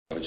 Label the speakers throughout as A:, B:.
A: El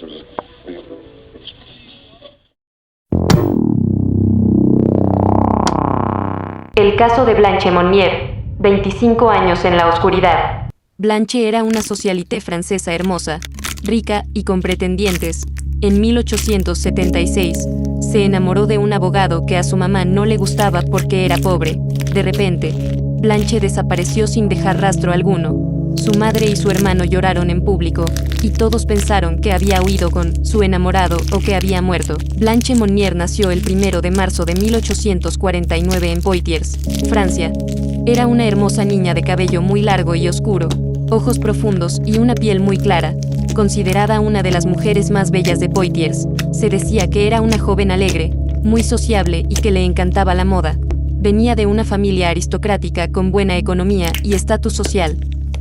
A: caso de Blanche Monnier, 25 años en la oscuridad.
B: Blanche era una socialité francesa hermosa, rica y con pretendientes. En 1876, se enamoró de un abogado que a su mamá no le gustaba porque era pobre. De repente, Blanche desapareció sin dejar rastro alguno. Su madre y su hermano lloraron en público, y todos pensaron que había huido con su enamorado o que había muerto. Blanche Monnier nació el 1 de marzo de 1849 en Poitiers, Francia. Era una hermosa niña de cabello muy largo y oscuro, ojos profundos y una piel muy clara. Considerada una de las mujeres más bellas de Poitiers, se decía que era una joven alegre, muy sociable y que le encantaba la moda. Venía de una familia aristocrática con buena economía y estatus social,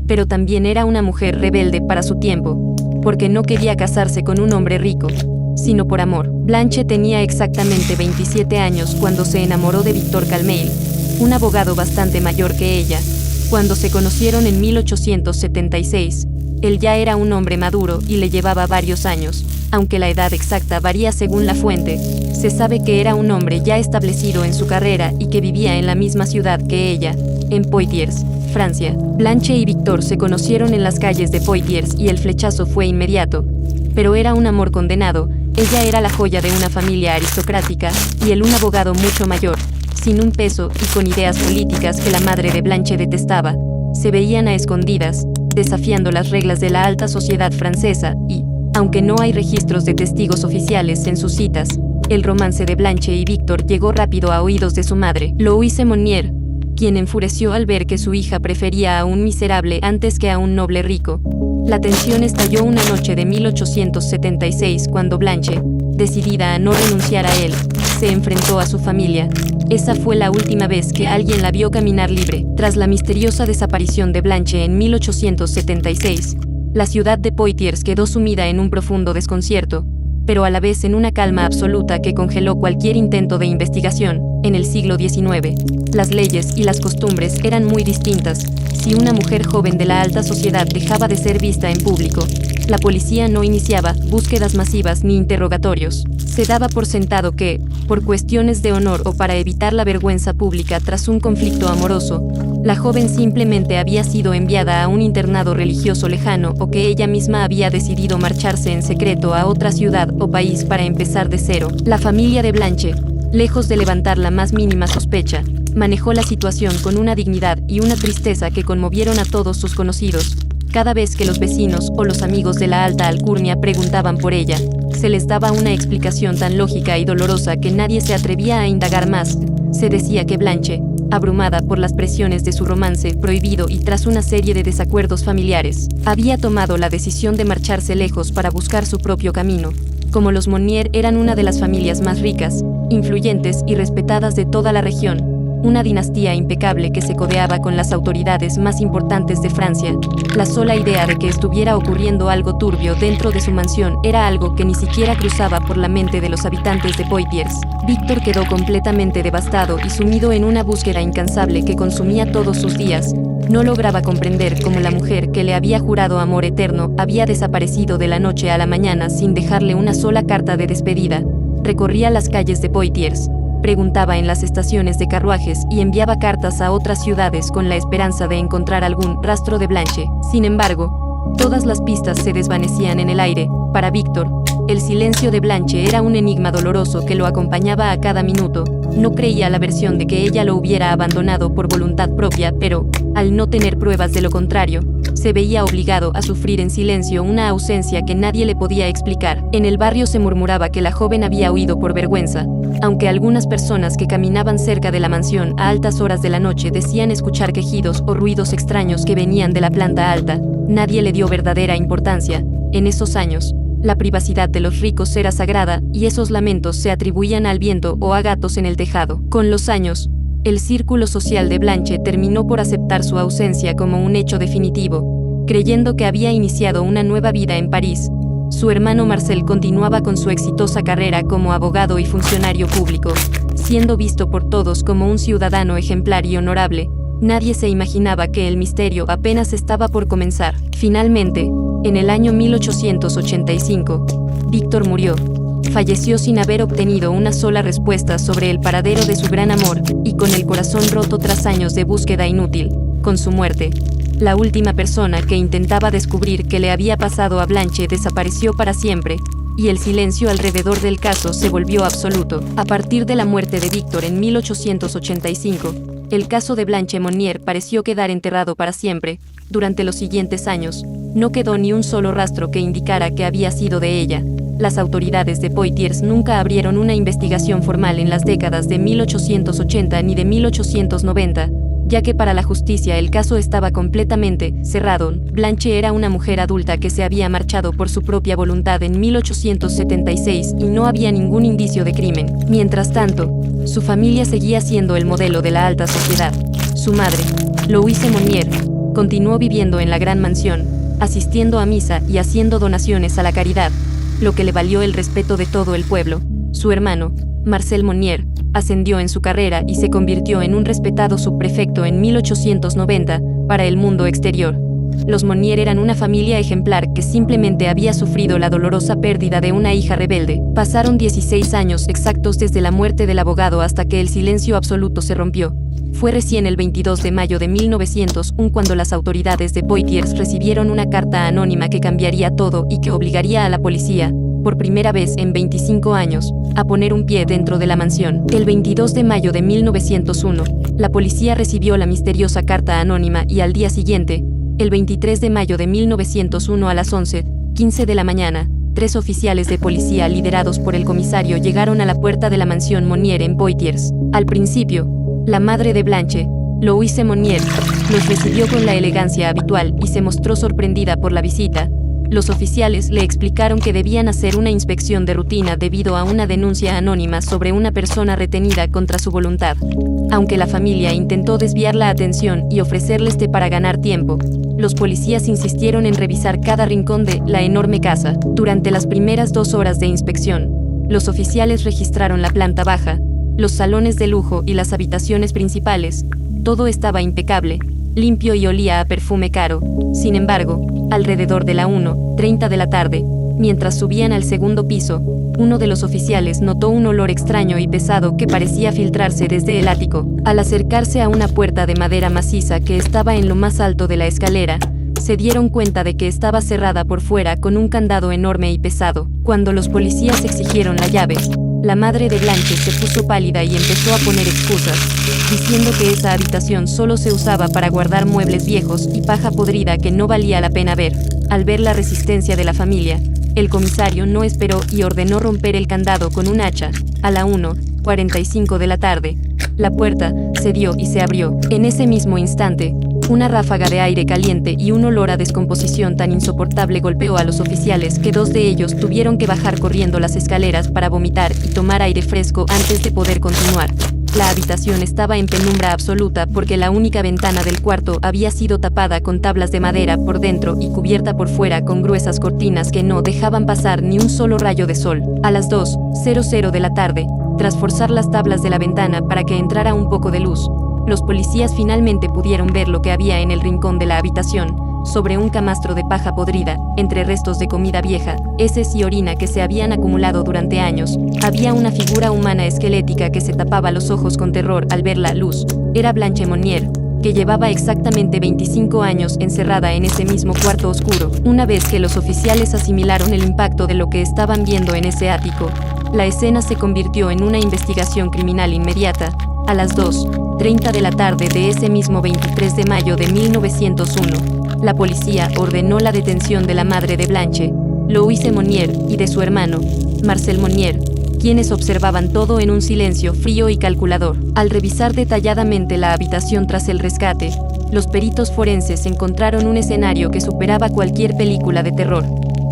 B: pero también era una mujer rebelde para su tiempo, porque no quería casarse con un hombre rico, sino por amor. Blanche tenía exactamente 27 años cuando se enamoró de Victor Calmeil, un abogado bastante mayor que ella. Cuando se conocieron en 1876, él ya era un hombre maduro y le llevaba varios años, aunque la edad exacta varía según la fuente. Se sabe que era un hombre ya establecido en su carrera y que vivía en la misma ciudad que ella, en Poitiers, Francia. Blanche y Victor se conocieron en las calles de Poitiers y el flechazo fue inmediato. Pero era un amor condenado. Ella era la joya de una familia aristocrática y él un abogado mucho mayor, sin un peso y con ideas políticas que la madre de Blanche detestaba. Se veían a escondidas, desafiando las reglas de la alta sociedad francesa y, aunque no hay registros de testigos oficiales en sus citas, el romance de Blanche y Victor llegó rápido a oídos de su madre, Louise Monnier, quien enfureció al ver que su hija prefería a un miserable antes que a un noble rico. La tensión estalló una noche de 1876 cuando Blanche, decidida a no renunciar a él, se enfrentó a su familia. Esa fue la última vez que alguien la vio caminar libre. Tras la misteriosa desaparición de Blanche en 1876, la ciudad de Poitiers quedó sumida en un profundo desconcierto, pero a la vez en una calma absoluta que congeló cualquier intento de investigación. En el siglo XIX, las leyes y las costumbres eran muy distintas. Si una mujer joven de la alta sociedad dejaba de ser vista en público, la policía no iniciaba búsquedas masivas ni interrogatorios. Se daba por sentado que, por cuestiones de honor o para evitar la vergüenza pública tras un conflicto amoroso, la joven simplemente había sido enviada a un internado religioso lejano o que ella misma había decidido marcharse en secreto a otra ciudad o país para empezar de cero. La familia de Blanche, lejos de levantar la más mínima sospecha, manejó la situación con una dignidad y una tristeza que conmovieron a todos sus conocidos. Cada vez que los vecinos o los amigos de la alta alcurnia preguntaban por ella, se les daba una explicación tan lógica y dolorosa que nadie se atrevía a indagar más. Se decía que Blanche, abrumada por las presiones de su romance prohibido y tras una serie de desacuerdos familiares, había tomado la decisión de marcharse lejos para buscar su propio camino. Como los Monnier eran una de las familias más ricas, influyentes y respetadas de toda la región, una dinastía impecable que se codeaba con las autoridades más importantes de Francia, la sola idea de que estuviera ocurriendo algo turbio dentro de su mansión era algo que ni siquiera cruzaba por la mente de los habitantes de Poitiers. Víctor quedó completamente devastado y sumido en una búsqueda incansable que consumía todos sus días. No lograba comprender cómo la mujer que le había jurado amor eterno había desaparecido de la noche a la mañana sin dejarle una sola carta de despedida. Recorría las calles de Poitiers, preguntaba en las estaciones de carruajes y enviaba cartas a otras ciudades con la esperanza de encontrar algún rastro de Blanche. Sin embargo, todas las pistas se desvanecían en el aire. Para Víctor, el silencio de Blanche era un enigma doloroso que lo acompañaba a cada minuto. No creía la versión de que ella lo hubiera abandonado por voluntad propia, pero, al no tener pruebas de lo contrario, se veía obligado a sufrir en silencio una ausencia que nadie le podía explicar. En el barrio se murmuraba que la joven había huido por vergüenza, aunque algunas personas que caminaban cerca de la mansión a altas horas de la noche decían escuchar quejidos o ruidos extraños que venían de la planta alta. Nadie le dio verdadera importancia. En esos años, la privacidad de los ricos era sagrada y esos lamentos se atribuían al viento o a gatos en el tejado. Con los años, el círculo social de Blanche terminó por aceptar su ausencia como un hecho definitivo, creyendo que había iniciado una nueva vida en París. Su hermano Marcel continuaba con su exitosa carrera como abogado y funcionario público, siendo visto por todos como un ciudadano ejemplar y honorable. Nadie se imaginaba que el misterio apenas estaba por comenzar. Finalmente, En el año 1885, Víctor murió. Falleció sin haber obtenido una sola respuesta sobre el paradero de su gran amor, y con el corazón roto tras años de búsqueda inútil. Con su muerte, la última persona que intentaba descubrir qué le había pasado a Blanche desapareció para siempre, y el silencio alrededor del caso se volvió absoluto. A partir de la muerte de Víctor en 1885, el caso de Blanche Monnier pareció quedar enterrado para siempre. Durante los siguientes años, no quedó ni un solo rastro que indicara que había sido de ella. Las autoridades de Poitiers nunca abrieron una investigación formal en las décadas de 1880 ni de 1890, ya que para la justicia el caso estaba completamente cerrado. Blanche era una mujer adulta que se había marchado por su propia voluntad en 1876 y no había ningún indicio de crimen. Mientras tanto, su familia seguía siendo el modelo de la alta sociedad. Su madre, Louise Monnier, continuó viviendo en la gran mansión, asistiendo a misa y haciendo donaciones a la caridad, lo que le valió el respeto de todo el pueblo. Su hermano, Marcel Monnier, ascendió en su carrera y se convirtió en un respetado subprefecto en 1890 para el mundo exterior. Los Monnier eran una familia ejemplar que simplemente había sufrido la dolorosa pérdida de una hija rebelde. Pasaron 16 años exactos desde la muerte del abogado hasta que el silencio absoluto se rompió. Fue recién el 22 de mayo de 1901 cuando las autoridades de Poitiers recibieron una carta anónima que cambiaría todo y que obligaría a la policía, por primera vez en 25 años, a poner un pie dentro de la mansión. El 22 de mayo de 1901, la policía recibió la misteriosa carta anónima y al día siguiente, el 23 de mayo de 1901 a las 11:15 de la mañana, 3 oficiales de policía liderados por el comisario llegaron a la puerta de la mansión Monnier en Poitiers. Al principio, la madre de Blanche, Louise Monnier, los recibió con la elegancia habitual y se mostró sorprendida por la visita. Los oficiales le explicaron que debían hacer una inspección de rutina debido a una denuncia anónima sobre una persona retenida contra su voluntad. Aunque la familia intentó desviar la atención y ofrecerles té para ganar tiempo, los policías insistieron en revisar cada rincón de la enorme casa. Durante las primeras 2 horas de inspección, los oficiales registraron la planta baja, los salones de lujo y las habitaciones principales. Todo estaba impecable, limpio y olía a perfume caro. Sin embargo, alrededor de la 1:30 de la tarde, mientras subían al segundo piso, uno de los oficiales notó un olor extraño y pesado que parecía filtrarse desde el ático. Al acercarse a una puerta de madera maciza que estaba en lo más alto de la escalera, se dieron cuenta de que estaba cerrada por fuera con un candado enorme y pesado. Cuando los policías exigieron la llave, la madre de Blanche se puso pálida y empezó a poner excusas, diciendo que esa habitación solo se usaba para guardar muebles viejos y paja podrida que no valía la pena ver. Al ver la resistencia de la familia, el comisario no esperó y ordenó romper el candado con un hacha. A la 1:45 de la tarde, la puerta cedió y se abrió. En ese mismo instante, una ráfaga de aire caliente y un olor a descomposición tan insoportable golpeó a los oficiales que 2 de ellos tuvieron que bajar corriendo las escaleras para vomitar y tomar aire fresco antes de poder continuar. La habitación estaba en penumbra absoluta porque la única ventana del cuarto había sido tapada con tablas de madera por dentro y cubierta por fuera con gruesas cortinas que no dejaban pasar ni un solo rayo de sol. A las 2:00 de la tarde, tras forzar las tablas de la ventana para que entrara un poco de luz, los policías finalmente pudieron ver lo que había en el rincón de la habitación. Sobre un camastro de paja podrida, entre restos de comida vieja, heces y orina que se habían acumulado durante años, había una figura humana esquelética que se tapaba los ojos con terror al ver la luz. Era Blanche Monnier, que llevaba exactamente 25 años encerrada en ese mismo cuarto oscuro. Una vez que los oficiales asimilaron el impacto de lo que estaban viendo en ese ático, la escena se convirtió en una investigación criminal inmediata. A las 2:30 de la tarde de ese mismo 23 de mayo de 1901, la policía ordenó la detención de la madre de Blanche, Louise Monnier, y de su hermano, Marcel Monnier, quienes observaban todo en un silencio frío y calculador. Al revisar detalladamente la habitación tras el rescate, los peritos forenses encontraron un escenario que superaba cualquier película de terror.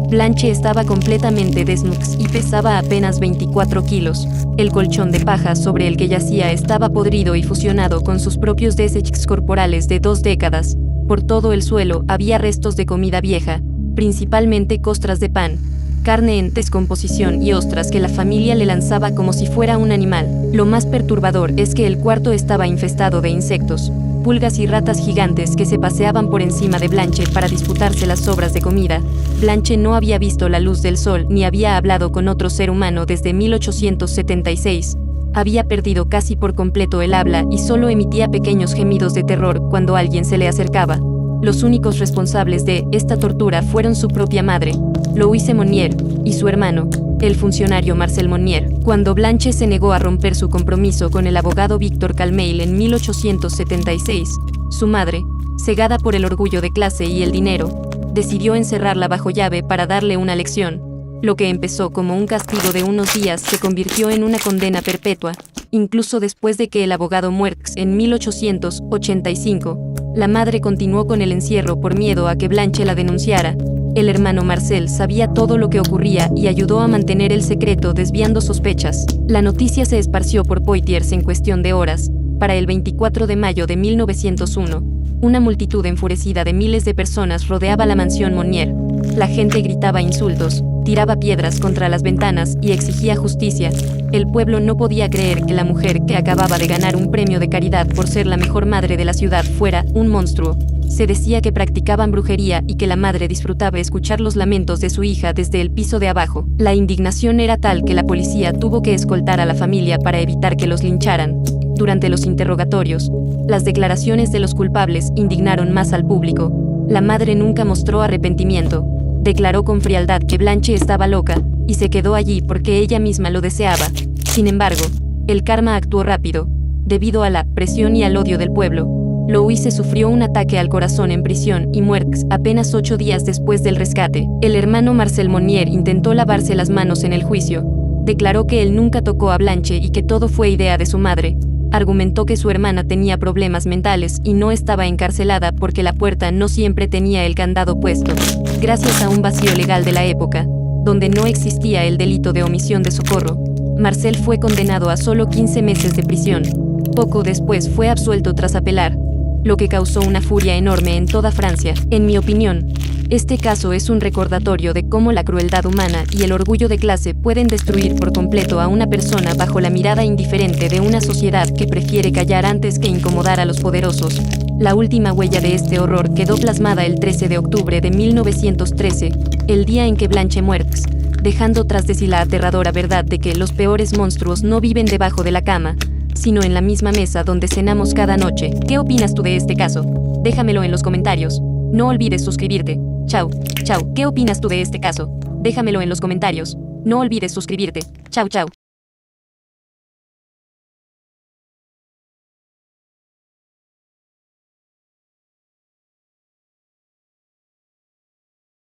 B: Blanche estaba completamente desnuda y pesaba apenas 24 kilos. El colchón de paja sobre el que yacía estaba podrido y fusionado con sus propios desechos corporales de 2 décadas. Por todo el suelo había restos de comida vieja, principalmente costras de pan, carne en descomposición y ostras que la familia le lanzaba como si fuera un animal. Lo más perturbador es que el cuarto estaba infestado de insectos. pulgas y ratas gigantes que se paseaban por encima de Blanche para disputarse las sobras de comida. Blanche no había visto la luz del sol ni había hablado con otro ser humano desde 1876. Había perdido casi por completo el habla y solo emitía pequeños gemidos de terror cuando alguien se le acercaba. Los únicos responsables de esta tortura fueron su propia madre, Louise Monnier, y su hermano, el funcionario Marcel Monnier. Cuando Blanche se negó a romper su compromiso con el abogado Victor Calmeil en 1876, su madre, cegada por el orgullo de clase y el dinero, decidió encerrarla bajo llave para darle una lección. Lo que empezó como un castigo de unos días se convirtió en una condena perpetua, incluso después de que el abogado muera en 1885. La madre continuó con el encierro por miedo a que Blanche la denunciara. El hermano Marcel sabía todo lo que ocurría y ayudó a mantener el secreto desviando sospechas. La noticia se esparció por Poitiers en cuestión de horas. Para el 24 de mayo de 1901, una multitud enfurecida de miles de personas rodeaba la mansión Monnier. La gente gritaba insultos, tiraba piedras contra las ventanas y exigía justicia. El pueblo no podía creer que la mujer que acababa de ganar un premio de caridad por ser la mejor madre de la ciudad fuera un monstruo. Se decía que practicaban brujería y que la madre disfrutaba escuchar los lamentos de su hija desde el piso de abajo. La indignación era tal que la policía tuvo que escoltar a la familia para evitar que los lincharan. Durante los interrogatorios, las declaraciones de los culpables indignaron más al público. La madre nunca mostró arrepentimiento. Declaró con frialdad que Blanche estaba loca, y se quedó allí porque ella misma lo deseaba. Sin embargo, el karma actuó rápido. Debido a la presión y al odio del pueblo, Louise sufrió un ataque al corazón en prisión y muerto apenas 8 días después del rescate. El hermano Marcel Monnier intentó lavarse las manos en el juicio. Declaró que él nunca tocó a Blanche y que todo fue idea de su madre. Argumentó que su hermana tenía problemas mentales y no estaba encarcelada porque la puerta no siempre tenía el candado puesto. Gracias a un vacío legal de la época, donde no existía el delito de omisión de socorro, Marcel fue condenado a solo 15 meses de prisión. Poco después fue absuelto tras apelar, lo que causó una furia enorme en toda Francia. En mi opinión, este caso es un recordatorio de cómo la crueldad humana y el orgullo de clase pueden destruir por completo a una persona bajo la mirada indiferente de una sociedad que prefiere callar antes que incomodar a los poderosos. La última huella de este horror quedó plasmada el 13 de octubre de 1913, el día en que Blanche muerto, dejando tras de sí la aterradora verdad de que los peores monstruos no viven debajo de la cama, sino en la misma mesa donde cenamos cada noche. ¿Qué opinas tú de este caso? Déjamelo en los comentarios. No olvides suscribirte. Chao, chao. ¿Qué opinas tú de este caso? Déjamelo en los comentarios. No olvides suscribirte. Chao, chao.